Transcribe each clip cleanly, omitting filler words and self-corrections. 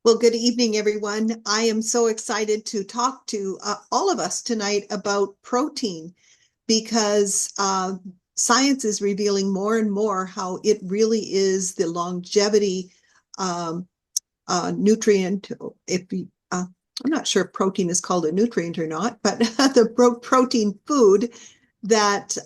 Well, good evening, everyone. I am so excited to talk to all of us tonight about protein because science is revealing more and more how it really is the longevity um, nutrient. I'm not sure if protein is called a nutrient or not, but the protein food that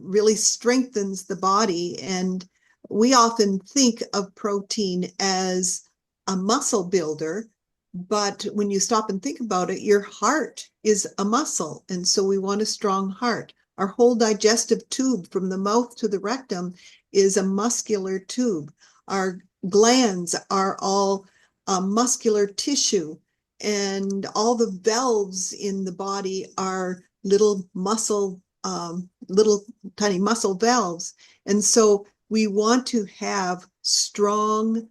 really strengthens the body. And we often think of protein as a muscle builder, but when you stop and think about it, your heart is a muscle. And so we want a strong heart. Our whole digestive tube from the mouth to the rectum is a muscular tube. Our glands are all muscular tissue, and all the valves in the body are little tiny muscle valves. And so we want to have strong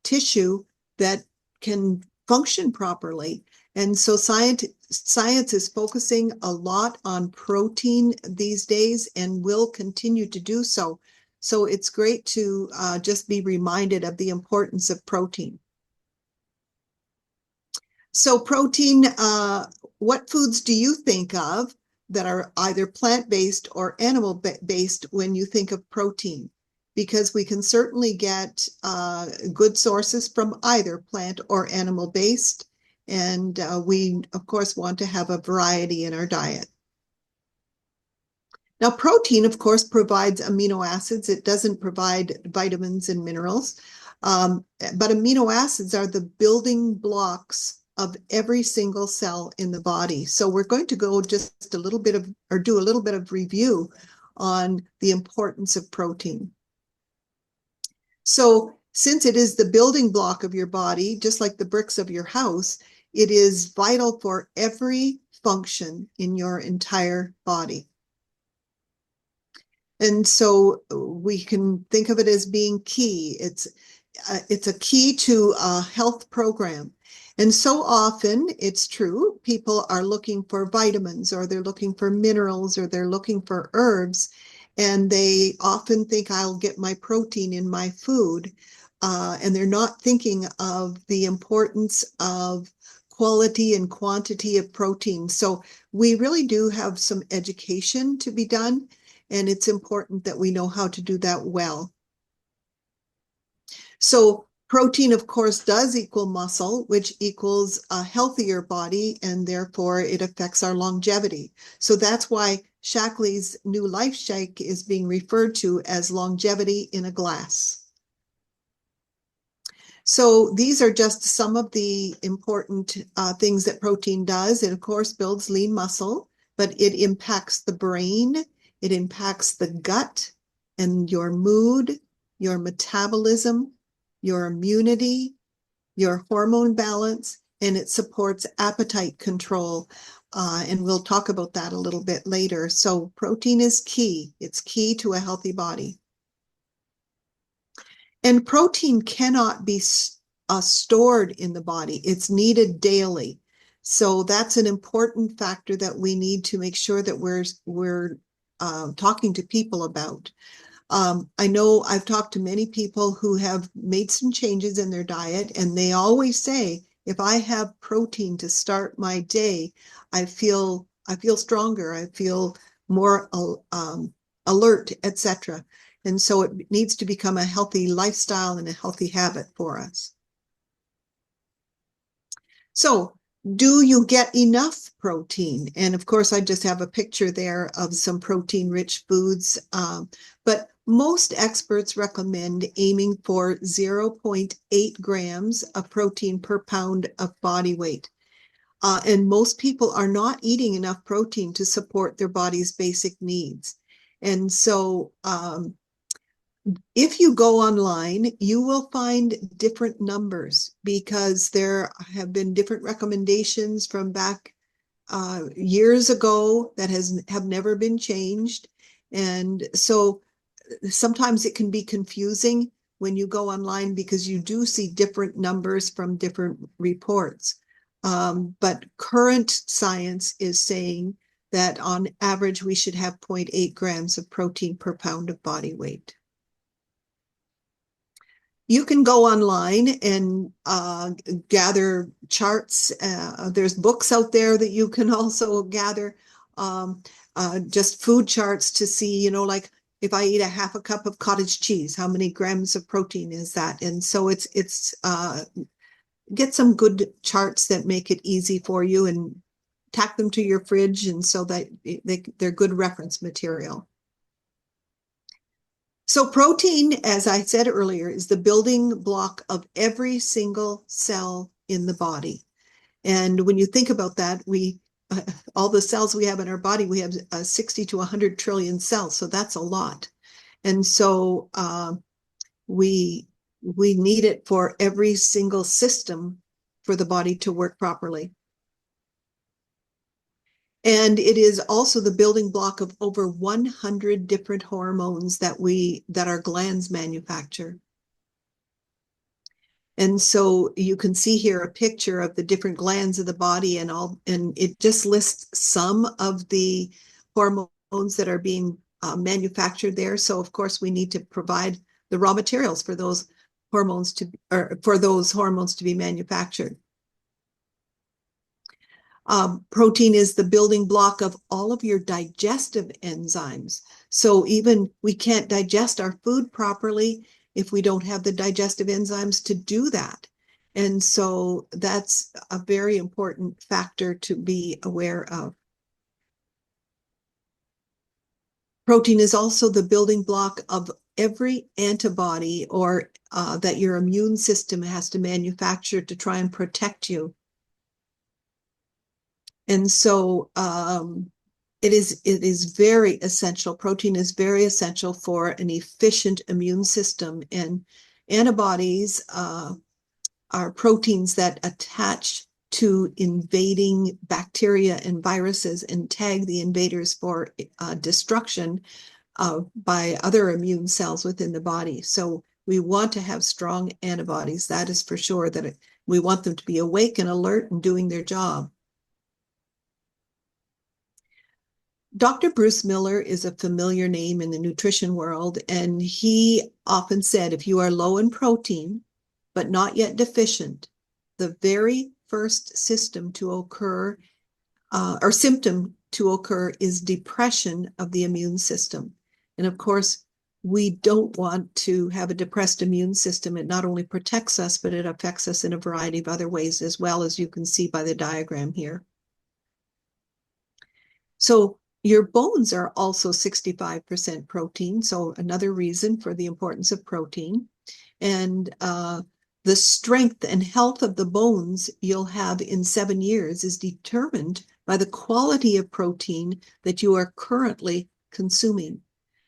tissue that can function properly. And so science is focusing a lot on protein these days and will continue to do so. So it's great to just be reminded of the importance of protein. So protein, what foods do you think of that are either plant-based or animal-based when you think of protein? Because we can certainly get good sources from either plant or animal-based. And we, of course, want to have a variety in our diet. Now, protein, of course, provides amino acids. It doesn't provide vitamins and minerals. But amino acids are the building blocks of every single cell in the body. So we're going to go just a little bit of, or do a little bit of review on the importance of protein. So since it is the building block of your body, just like the bricks of your house, it is vital for every function in your entire body. And so we can think of it as being key. It's a key to a health program. And so often, it's true, people are looking for vitamins, or they're looking for minerals, or they're looking for herbs, and they often think, I'll get my protein in my food, and they're not thinking of the importance of quality and quantity of protein. So we really do have some education to be done, and it's important that we know how to do that well. So protein, of course, does equal muscle, which equals a healthier body, and therefore it affects our longevity. So that's why Shaklee's new life shake is being referred to as longevity in a glass. So these are just some of the important things that protein does. It, of course, builds lean muscle, but it impacts the brain, it impacts the gut and your mood, your metabolism, your immunity, your hormone balance, and it supports appetite control. And we'll talk about that a little bit later. So protein is key. It's key to a healthy body. And protein cannot be stored in the body. It's needed daily. So that's an important factor that we need to make sure that we're talking to people about. I know I've talked to many people who have made some changes in their diet, and they always say, if I have protein to start my day, I feel stronger, I feel more alert, etc. And so it needs to become a healthy lifestyle and a healthy habit for us. So do you get enough protein? And of course, I just have a picture there of some protein-rich foods, but most experts recommend aiming for 0.8 grams of protein per pound of body weight. And most people are not eating enough protein to support their body's basic needs. And so if you go online, you will find different numbers because there have been different recommendations from back years ago that have never been changed. And so sometimes it can be confusing when you go online because you do see different numbers from different reports. But current science is saying that on average, we should have 0.8 grams of protein per pound of body weight. You can go online and gather charts. There's books out there that you can also gather, um, just food charts to see, like if I eat a half a cup of cottage cheese, how many grams of protein is that? And so it's get some good charts that make it easy for you and tack them to your fridge, and so that they're good reference material. So protein, as I said earlier, is the building block of every single cell in the body. And when you think about that, all the cells we have in our body, we have 60 to 100 trillion cells. So that's a lot. And so we need it for every single system for the body to work properly. And it is also the building block of over 100 different hormones that our glands manufacture. And so you can see here a picture of the different glands of the body, and it just lists some of the hormones that are being manufactured there. So of course we need to provide the raw materials for those hormones to be manufactured. Protein is the building block of all of your digestive enzymes. So even we can't digest our food properly if we don't have the digestive enzymes to do that. And so that's a very important factor to be aware of. Protein is also the building block of every antibody that your immune system has to manufacture to try and protect you. And so it is very essential. Protein is very essential for an efficient immune system. And antibodies are proteins that attach to invading bacteria and viruses and tag the invaders for destruction by other immune cells within the body. So we want to have strong antibodies. That is for sure, that we want them to be awake and alert and doing their job. Dr. Bruce Miller is a familiar name in the nutrition world, and he often said, if you are low in protein, but not yet deficient, the very first system to occur or symptom to occur is depression of the immune system. And of course, we don't want to have a depressed immune system. It not only protects us, but it affects us in a variety of other ways as well, as you can see by the diagram here. So your bones are also 65% protein, so another reason for the importance of protein. And the strength and health of the bones you'll have in 7 years is determined by the quality of protein that you are currently consuming.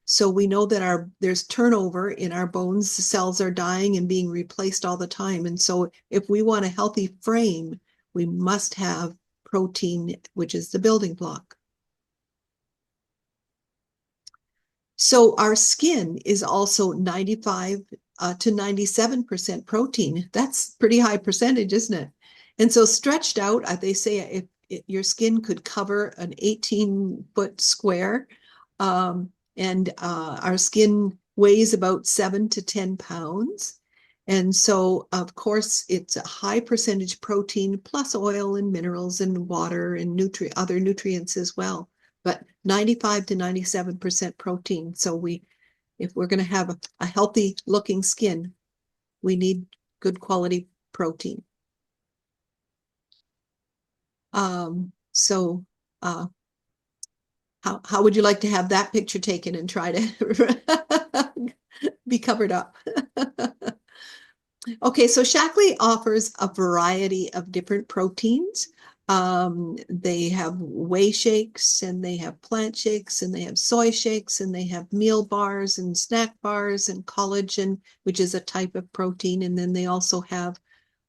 So we know that there's turnover in our bones. The cells are dying and being replaced all the time. And so if we want a healthy frame, we must have protein, which is the building block. So our skin is also 95 to 97% protein. That's pretty high percentage, isn't it? And so stretched out, they say if your skin could cover an 18-foot square, and our skin weighs about 7 to 10 pounds. And so, of course, it's a high percentage protein plus oil and minerals and water and other nutrients as well. But 95 to 97% protein. So if we're going to have a healthy looking skin, we need good quality protein. So how would you like to have that picture taken and try to be covered up? Okay, so Shaklee offers a variety of different proteins. They have whey shakes, and they have plant shakes, and they have soy shakes, and they have meal bars and snack bars and collagen, which is a type of protein. And then they also have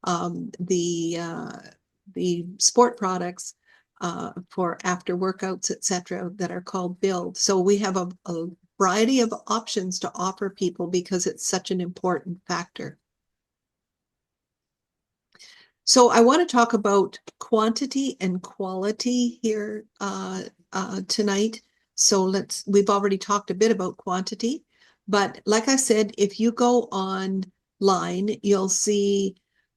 the sport products for after workouts, etc., that are called Build. So we have a variety of options to offer people because it's such an important factor. So I want to talk about quantity and quality here tonight. So we've already talked a bit about quantity, but like I said, if you go online line, you'll see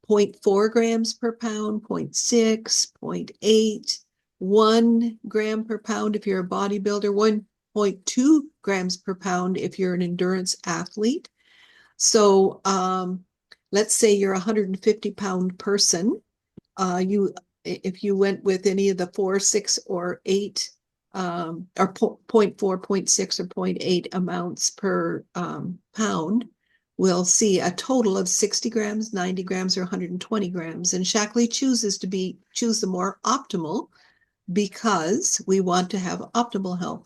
0.4 grams per pound, 0.6, 0.8, 1 gram per pound if you're a bodybuilder, 1.2 grams per pound if you're an endurance athlete. So let's say you're a 150-pound person. If you went with any of the 4, 6, or 8, or 0.4, 0.6, or 0.8 amounts per pound, we'll see a total of 60 grams, 90 grams, or 120 grams. And Shaklee chooses to choose the more optimal because we want to have optimal health.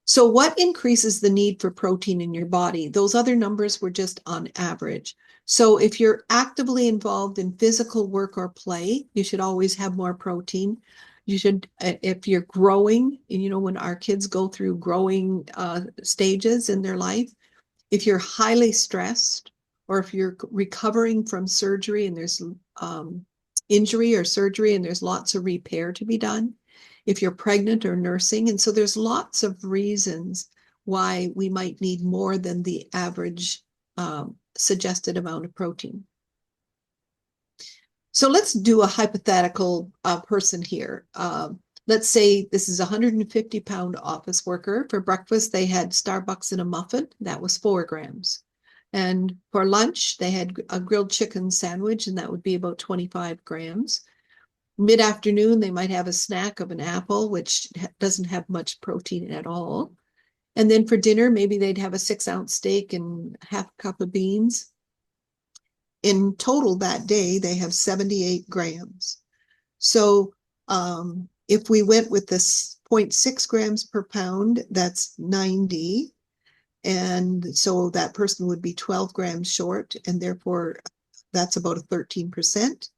So what increases the need for protein in your body? Those other numbers were just on average. So if you're actively involved in physical work or play, you should always have more protein. You should, if you're growing, when our kids go through growing stages in their life, if you're highly stressed, or if you're recovering from surgery and there's injury or surgery and there's lots of repair to be done, if you're pregnant or nursing. And so there's lots of reasons why we might need more than the average suggested amount of protein. So let's do a hypothetical person here. Let's say this is a 150-pound office worker. For breakfast, they had Starbucks and a muffin. That was 4 grams. And for lunch, they had a grilled chicken sandwich, and that would be about 25 grams. Mid-afternoon, they might have a snack of an apple, which doesn't have much protein at all. And then for dinner, maybe they'd have a 6-ounce steak and half a cup of beans. In total that day, they have 78 grams. So if we went with this 0.6 grams per pound, that's 90. And so that person would be 12 grams short, and therefore that's about a 13%.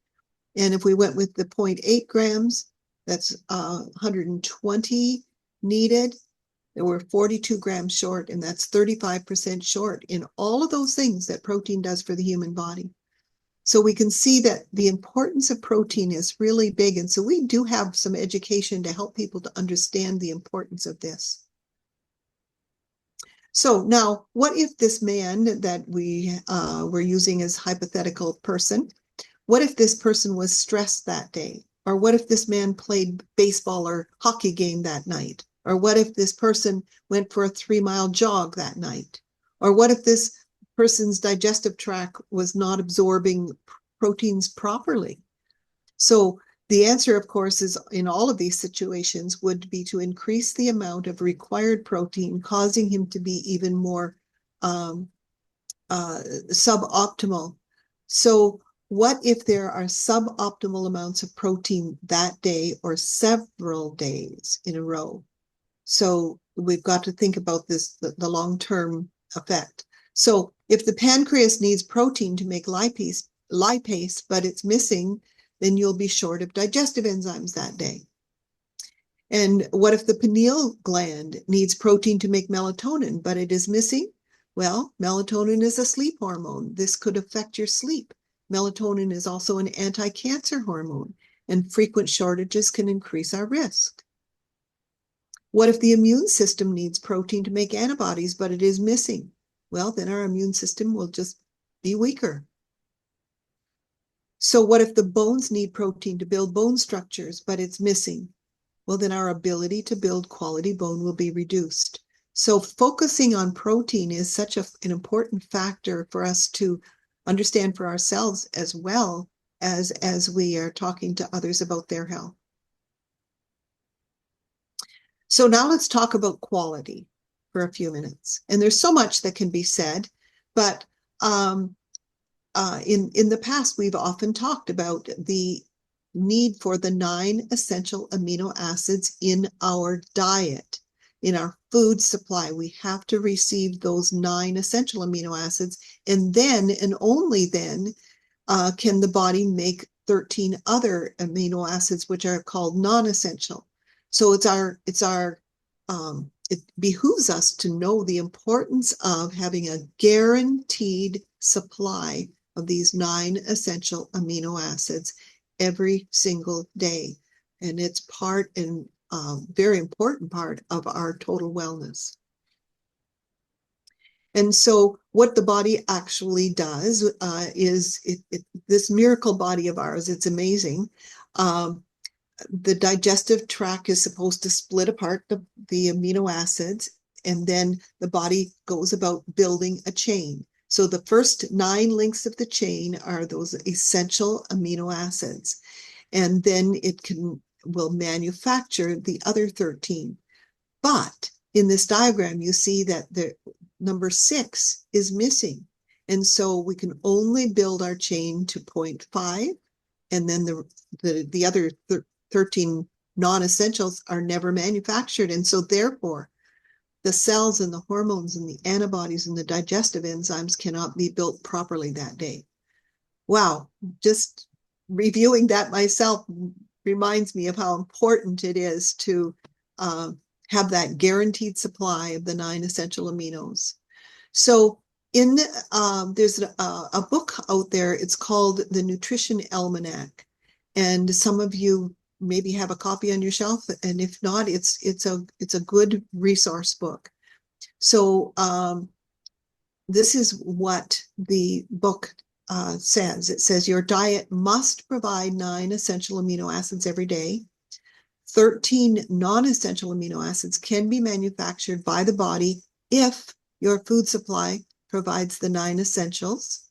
And if we went with the 0.8 grams, that's 120 needed. There were 42 grams short, and that's 35% short in all of those things that protein does for the human body. So we can see that the importance of protein is really big. And so we do have some education to help people to understand the importance of this. So now, what if this man that we were using as hypothetical person, what if this person was stressed that day? Or what if this man played baseball or hockey game that night? Or what if this person went for a 3-mile jog that night? Or what if this person's digestive tract was not absorbing proteins properly? So the answer, of course, is in all of these situations would be to increase the amount of required protein, causing him to be even more suboptimal. So what if there are suboptimal amounts of protein that day or several days in a row? So we've got to think about this, the long-term effect. So if the pancreas needs protein to make lipase, but it's missing, then you'll be short of digestive enzymes that day. And what if the pineal gland needs protein to make melatonin, but it is missing? Well, melatonin is a sleep hormone. This could affect your sleep. Melatonin is also an anti-cancer hormone, and frequent shortages can increase our risk. What if the immune system needs protein to make antibodies, but it is missing? Well, then our immune system will just be weaker. So what if the bones need protein to build bone structures, but it's missing? Well, then our ability to build quality bone will be reduced. So focusing on protein is such an important factor for us to understand for ourselves as well as we are talking to others about their health. So now let's talk about quality for a few minutes. And there's so much that can be said, but in the past, we've often talked about the need for the 9 essential amino acids in our diet. In our food supply, we have to receive those 9 essential amino acids, and then, and only then, can the body make 13 other amino acids, which are called non-essential. So it behooves us to know the importance of having a guaranteed supply of these 9 essential amino acids every single day. And it's part and very important part of our total wellness. And so what the body actually does is this miracle body of ours, it's amazing. The digestive tract is supposed to split apart the amino acids, and then the body goes about building a chain. So the first 9 links of the chain are those essential amino acids, and then will manufacture the other 13. But in this diagram, you see that the number 6 is missing. And so we can only build our chain to 0.5, and then the other 13 non-essentials are never manufactured. And so therefore, the cells and the hormones and the antibodies and the digestive enzymes cannot be built properly that day. Wow, just reviewing that myself reminds me of how important it is to have that guaranteed supply of the 9 essential aminos. So there's a book out there. It's called The Nutrition Almanac, and some of you maybe have a copy on your shelf, and if not, it's a good resource book. So this is what the book says. It says your diet must provide 9 essential amino acids every day. 13 non-essential amino acids can be manufactured by the body if your food supply provides the 9 essentials.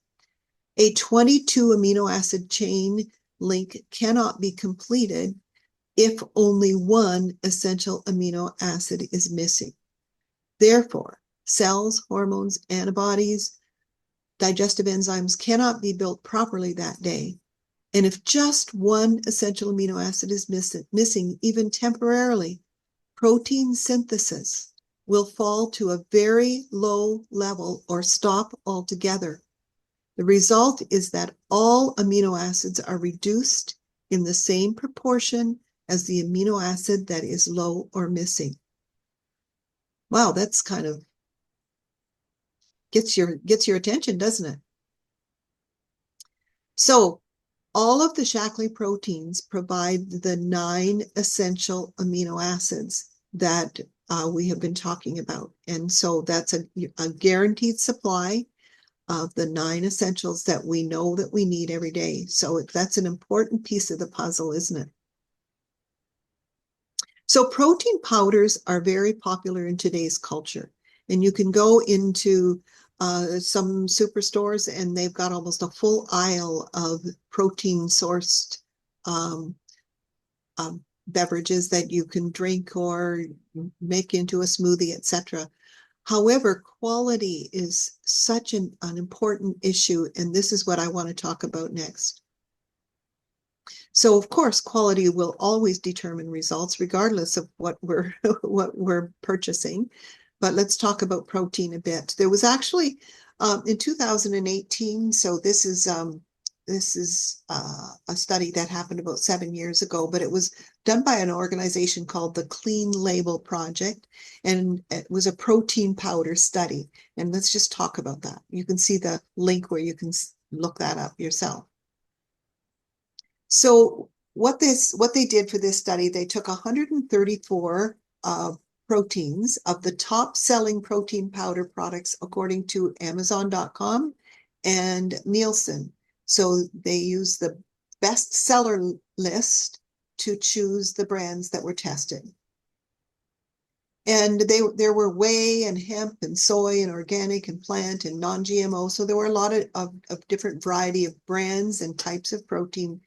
A 22 amino acid chain link cannot be completed if only 1 essential amino acid is missing. Therefore, cells, hormones, antibodies, digestive enzymes cannot be built properly that day. And if just 1 essential amino acid is missing, even temporarily, protein synthesis will fall to a very low level or stop altogether. The result is that all amino acids are reduced in the same proportion as the amino acid that is low or missing. Wow, that's kind of gets your attention, doesn't it? So all of the Shaklee proteins provide the 9 essential amino acids that we have been talking about. And so that's a guaranteed supply of the 9 essentials that we know that we need every day. So that's an important piece of the puzzle, isn't it? So protein powders are very popular in today's culture. And you can go into some superstores and they've got almost a full aisle of protein-sourced beverages that you can drink or make into a smoothie, etc. However, quality is such an important issue, and this is what I want to talk about next. So, of course, quality will always determine results, regardless of what we're purchasing. But let's talk about protein a bit. There was actually in 2018. So this is a study that happened about 7 years ago, but it was done by an organization called the Clean Label Project, and it was a protein powder study. And let's just talk about that. You can see the link where you can look that up yourself. So what they did for this study, they took 134 proteins of the top selling protein powder products according to Amazon.com and Nielsen. So they used the bestseller list to choose the brands that were tested. And there were whey and hemp and soy and organic and plant and non-GMO. So there were a lot of different variety of brands and types of protein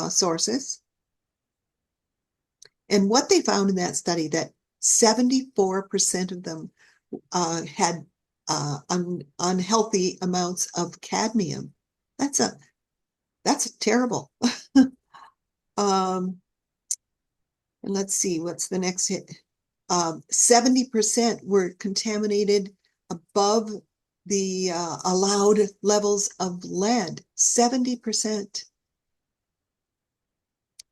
sources. And what they found in that study, that 74% of them had unhealthy amounts of cadmium. That's terrible. And let's see, what's the next hit? 70% were contaminated above the allowed levels of lead, 70%.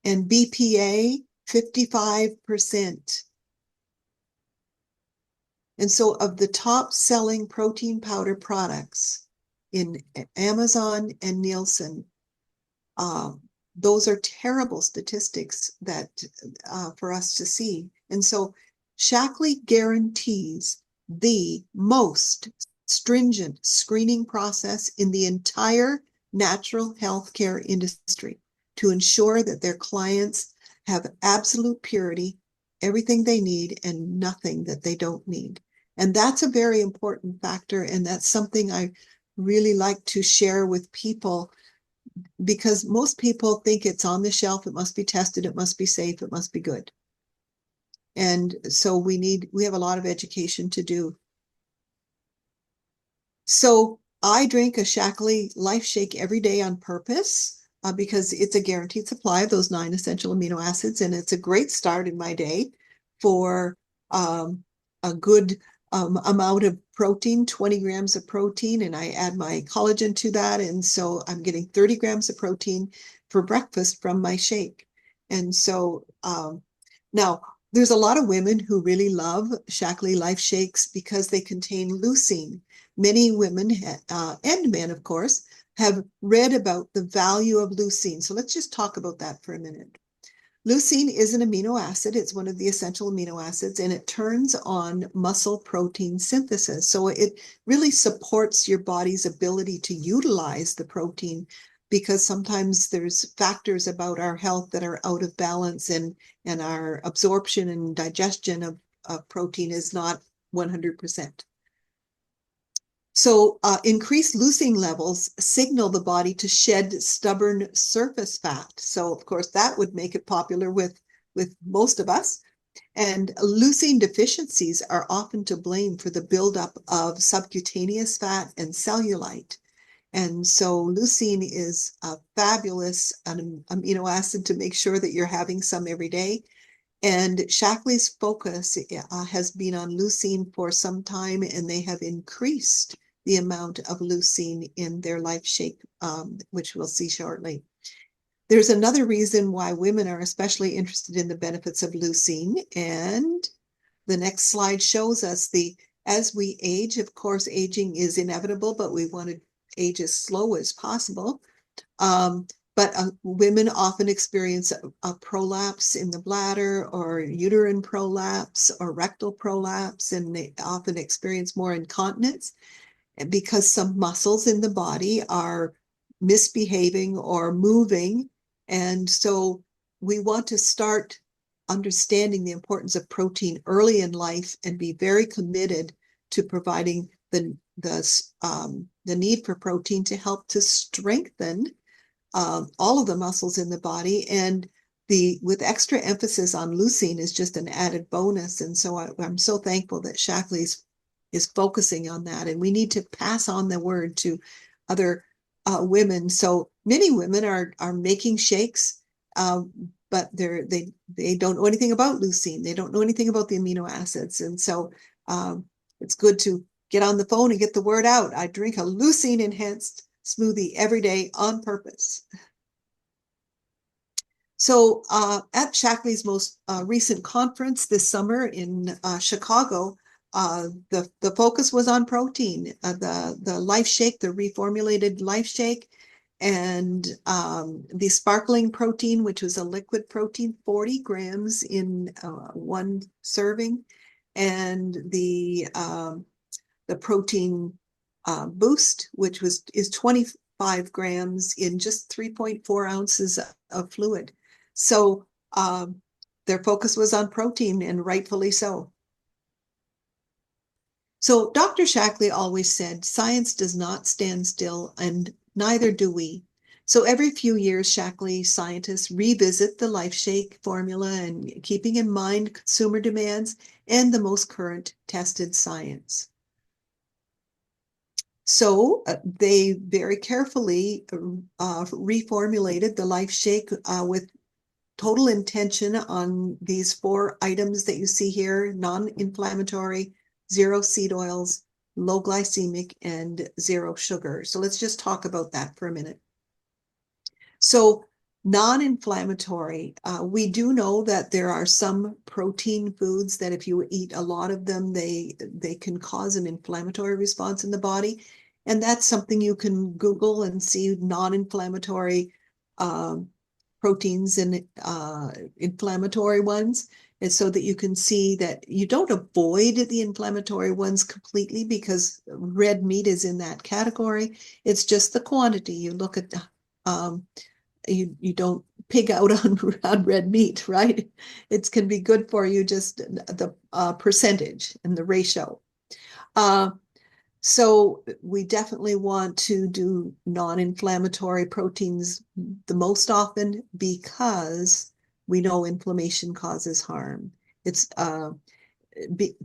And BPA, 55%. And so of the top selling protein powder products in Amazon and Nielsen, those are terrible statistics that for us to see. And so Shaklee guarantees the most stringent screening process in the entire natural healthcare industry to ensure that their clients have absolute purity, everything they need, and nothing that they don't need. And that's a very important factor. And that's something I really like to share with people, because most people think it's on the shelf, it must be tested, it must be safe, it must be good. And so we have a lot of education to do. So I drink a Shaklee Life Shake every day on purpose because it's a guaranteed supply of those 9 essential amino acids, and it's a great start in my day for a good amount of protein, 20 grams of protein, and I add my collagen to that. And so I'm getting 30 grams of protein for breakfast from my shake. And so now there's a lot of women who really love Shaklee Life Shakes because they contain leucine. Many women and men, of course, have read about the value of leucine. So let's just talk about that for a minute. Leucine is an amino acid. It's one of the essential amino acids, and it turns on muscle protein synthesis. So it really supports your body's ability to utilize the protein, because sometimes there's factors about our health that are out of balance, and our absorption and digestion of protein is not 100%. So increased leucine levels signal the body to shed stubborn surface fat. So of course that would make it popular with most of us. And leucine deficiencies are often to blame for the buildup of subcutaneous fat and cellulite. And so leucine is a fabulous amino acid to make sure that you're having some every day. And Shaklee's focus has been on leucine for some time, and they have increased the amount of leucine in their Life Shake, which we'll see shortly. There's another reason why women are especially interested in the benefits of leucine, and the next slide shows us as we age, of course, aging is inevitable, but we want to age as slow as possible. But women often experience a prolapse in the bladder, or uterine prolapse, or rectal prolapse, and they often experience more incontinence because some muscles in the body are misbehaving or moving. And so we want to start understanding the importance of protein early in life and be very committed to providing the need for protein to help to strengthen all of the muscles in the body. And with extra emphasis on leucine is just an added bonus. And so I'm so thankful that Shaklee is focusing on that. And we need to pass on the word to other women. So many women are making shakes, but they don't know anything about leucine. They don't know anything about the amino acids. And so it's good to get on the phone and get the word out. I drink a leucine enhanced smoothie every day on purpose. So at Shaklee's most recent conference this summer in Chicago, the focus was on protein, the Life Shake, the reformulated Life Shake, and the sparkling protein, which was a liquid protein, 40 grams in one serving, and the protein boost, which is 25 grams in just 3.4 ounces of fluid. So their focus was on protein, and rightfully so. So Dr. Shaklee always said, science does not stand still, and neither do we. So every few years, Shaklee scientists revisit the Life Shake formula, and keeping in mind consumer demands and the most current tested science. So they very carefully reformulated the Life Shake with total intention on these 4 items that you see here: non-inflammatory, 0 seed oils, low glycemic, and 0 sugar. So let's just talk about that for a minute. So non-inflammatory, we do know that there are some protein foods that if you eat a lot of them, they can cause an inflammatory response in the body. And that's something you can Google and see non-inflammatory proteins and inflammatory ones. and so that you can see that you don't avoid the inflammatory ones completely, because red meat is in that category. It's just the quantity. You look at you don't pig out on red meat, right? It can be good for you, just the percentage and the ratio. So we definitely want to do non-inflammatory proteins the most often, because we know inflammation causes harm. It's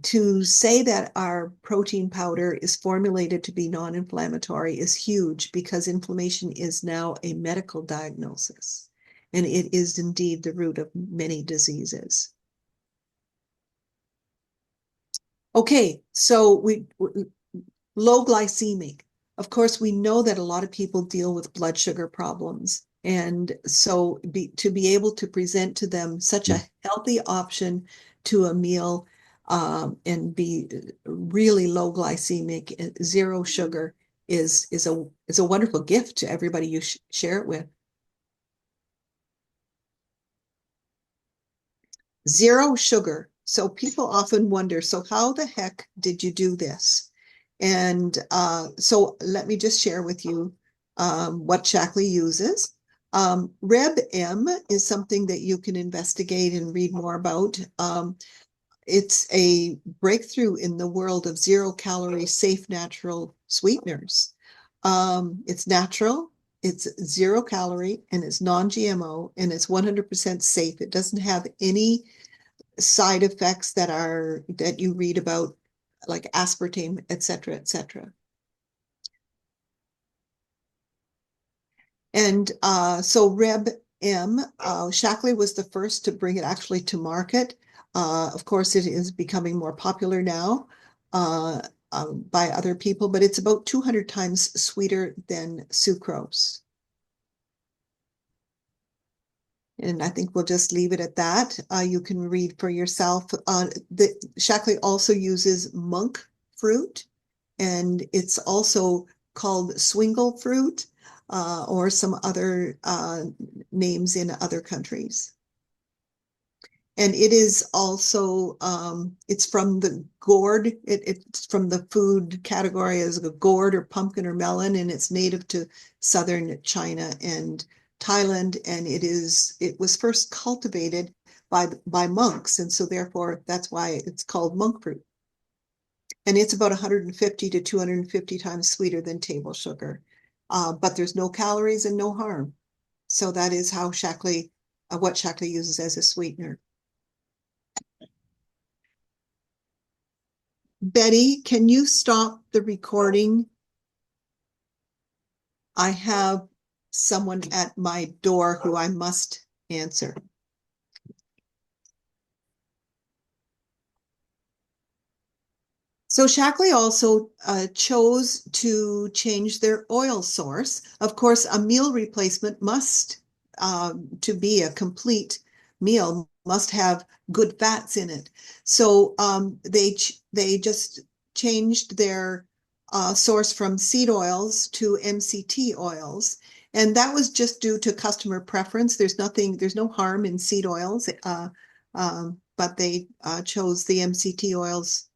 to say that our protein powder is formulated to be non-inflammatory is huge, because inflammation is now a medical diagnosis, and it is indeed the root of many diseases. Okay, so low glycemic. Of course, we know that a lot of people deal with blood sugar problems. And so to be able to present to them such a healthy option to a meal, and be really low glycemic, zero sugar, is a wonderful gift to everybody you share it with. Zero sugar. So people often wonder, so how the heck did you do this? And so let me just share with you what Shaklee uses. Reb M is something that you can investigate and read more about. It's a breakthrough in the world of zero-calorie, safe, natural sweeteners. It's natural, it's zero calorie, and it's non-GMO, and it's 100% safe. It doesn't have any side effects that you read about, like aspartame, et cetera, et cetera. And so Reb M, Shaklee was the first to bring it actually to market. Of course, it is becoming more popular now by other people, but it's about 200 times sweeter than sucrose. And I think we'll just leave it at that. You can read for yourself. Shaklee also uses monk fruit, and it's also called swingle fruit, or some other names in other countries. And it is also, it's from the gourd. It's from the food category as a gourd or pumpkin or melon, and it's native to southern China and Thailand. And it was first cultivated by monks, and so therefore that's why it's called monk fruit. And it's about 150 to 250 times sweeter than table sugar, but there's no calories and no harm. So that is how Shaklee, what Shaklee uses as a sweetener. Betty, can you stop the recording? I have someone at my door who I must answer. So Shaklee also chose to change their oil source. Of course, a meal replacement must, to be a complete meal, must have good fats in it. So they just changed their source from seed oils to MCT oils. And that was just due to customer preference. There's no harm in seed oils, but they chose the MCT oils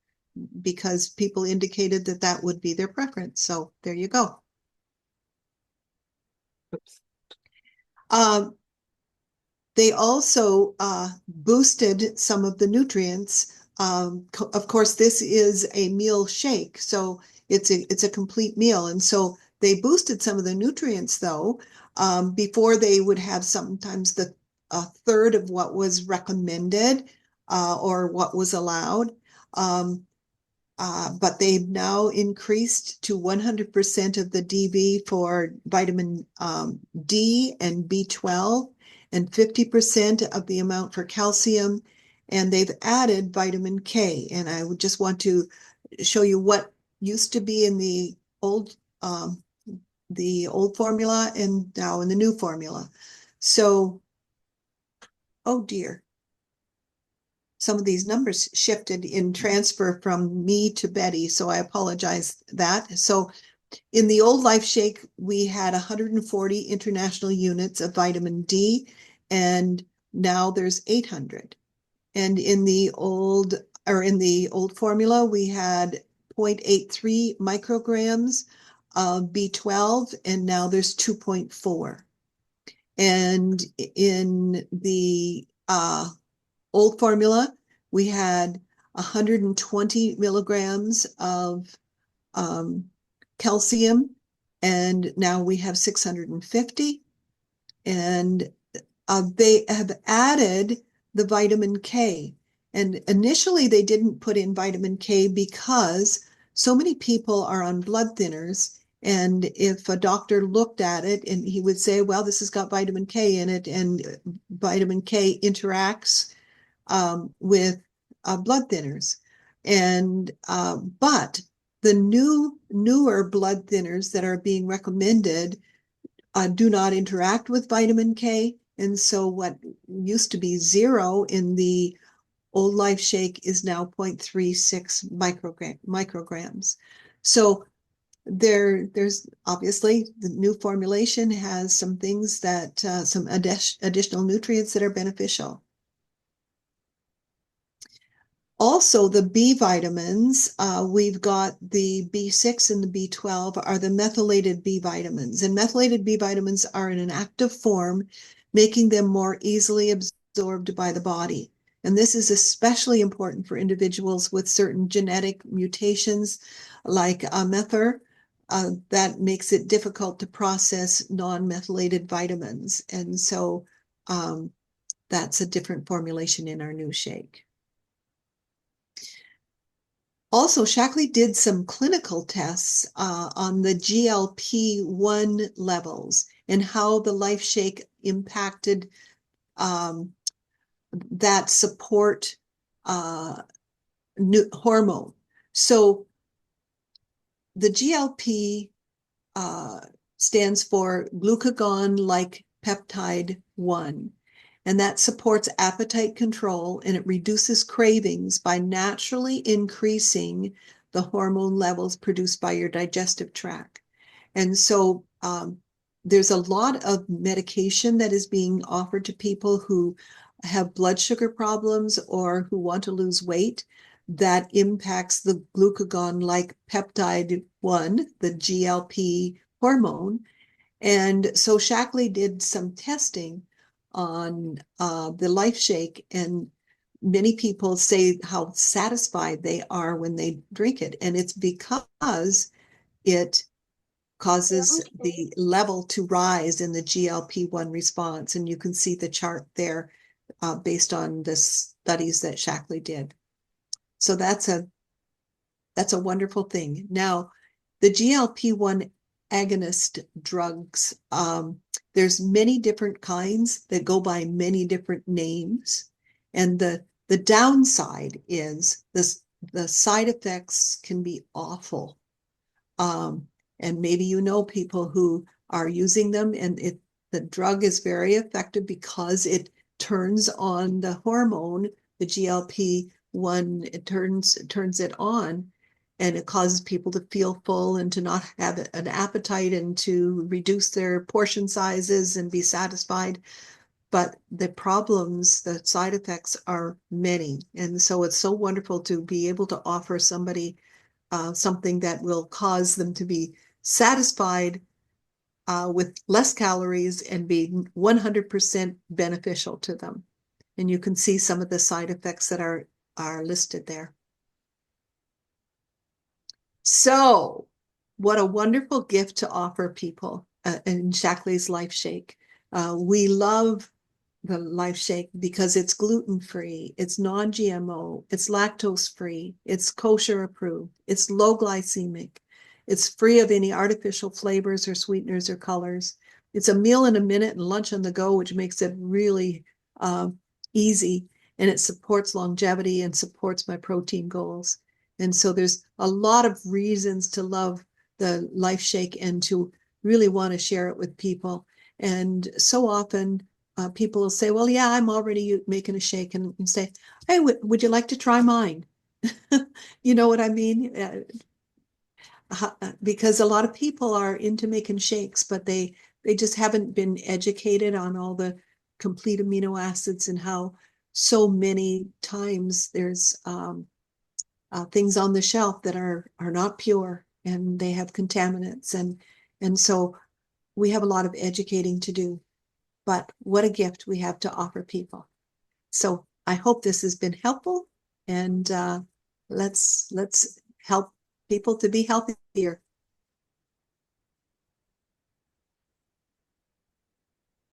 because people indicated that that would be their preference. So there you go. Oops. They also boosted some of the nutrients. Of course, this is a meal shake, so it's a complete meal. And so they boosted some of the nutrients, though. Before, they would have sometimes a third of what was recommended or what was allowed. But they've now increased to 100% of the DB for vitamin D and B12, and 50% of the amount for calcium. And they've added vitamin K. And I would just want to show you what used to be in the old formula and now in the new formula. So, oh dear. Some of these numbers shifted in transfer from me to Betty, so I apologize that. So in the old Life Shake, we had 140 international units of vitamin D, and now there's 800. And in the old formula, we had 0.83 micrograms of B12, and now there's 2.4. And in the old formula, we had 120 milligrams of calcium, and now we have 650. And they have added the vitamin K. And initially, they didn't put in vitamin K because so many people are on blood thinners. And if a doctor looked at it and he would say, well, this has got vitamin K in it, and vitamin K interacts with blood thinners. And but the newer blood thinners that are being recommended do not interact with vitamin K. And so what used to be 0 in the old Life Shake is now 0.36 micrograms. So there's obviously the new formulation has some things that some additional nutrients that are beneficial. Also, the B vitamins, we've got the B6 and the B12 are the methylated B vitamins. And methylated B vitamins are in an active form, making them more easily absorbed by the body. And this is especially important for individuals with certain genetic mutations like mether, that makes it difficult to process non-methylated vitamins. And so that's a different formulation in our new shake. Also, Shaklee did some clinical tests on the GLP-1 levels and how the Life Shake impacted that support hormone. So the GLP stands for glucagon-like peptide 1. And that supports appetite control, and it reduces cravings by naturally increasing the hormone levels produced by your digestive tract. And so there's a lot of medication that is being offered to people who have blood sugar problems or who want to lose weight that impacts the glucagon-like peptide 1, the GLP hormone. And so Shaklee did some testing on the Life Shake, and many people say how satisfied they are when they drink it. And it's because it causes the level to rise in the GLP-1 response. And you can see the chart there based on the studies that Shaklee did. So that's a wonderful thing. Now, the GLP-1 agonist drugs, there's many different kinds that go by many different names. And the downside is the side effects can be awful. And maybe you know people who are using them, and the drug is very effective because it turns on the hormone, the GLP-1, it turns it on, and it causes people to feel full and to not have an appetite and to reduce their portion sizes and be satisfied. But the problems, the side effects are many. And so it's so wonderful to be able to offer somebody something that will cause them to be satisfied with less calories and be 100% beneficial to them. And you can see some of the side effects that are listed there. So, what a wonderful gift to offer people in Shaklee's Life Shake. We love the Life Shake because it's gluten-free, it's non-GMO, it's lactose-free, it's kosher approved, it's low glycemic, it's free of any artificial flavors or sweeteners or colors. It's a meal in a minute and lunch on the go, which makes it really easy, and it supports longevity and supports my protein goals. And so there's a lot of reasons to love the Life Shake and to really want to share it with people. And so often people will say, well, yeah, I'm already making a shake, and say, hey, would you like to try mine? You know what I mean? Because a lot of people are into making shakes, but they just haven't been educated on all the complete amino acids and how so many times there's things on the shelf that are not pure and they have contaminants, and so we have a lot of educating to do. But what a gift we have to offer people. So I hope this has been helpful, and let's help people to be healthier.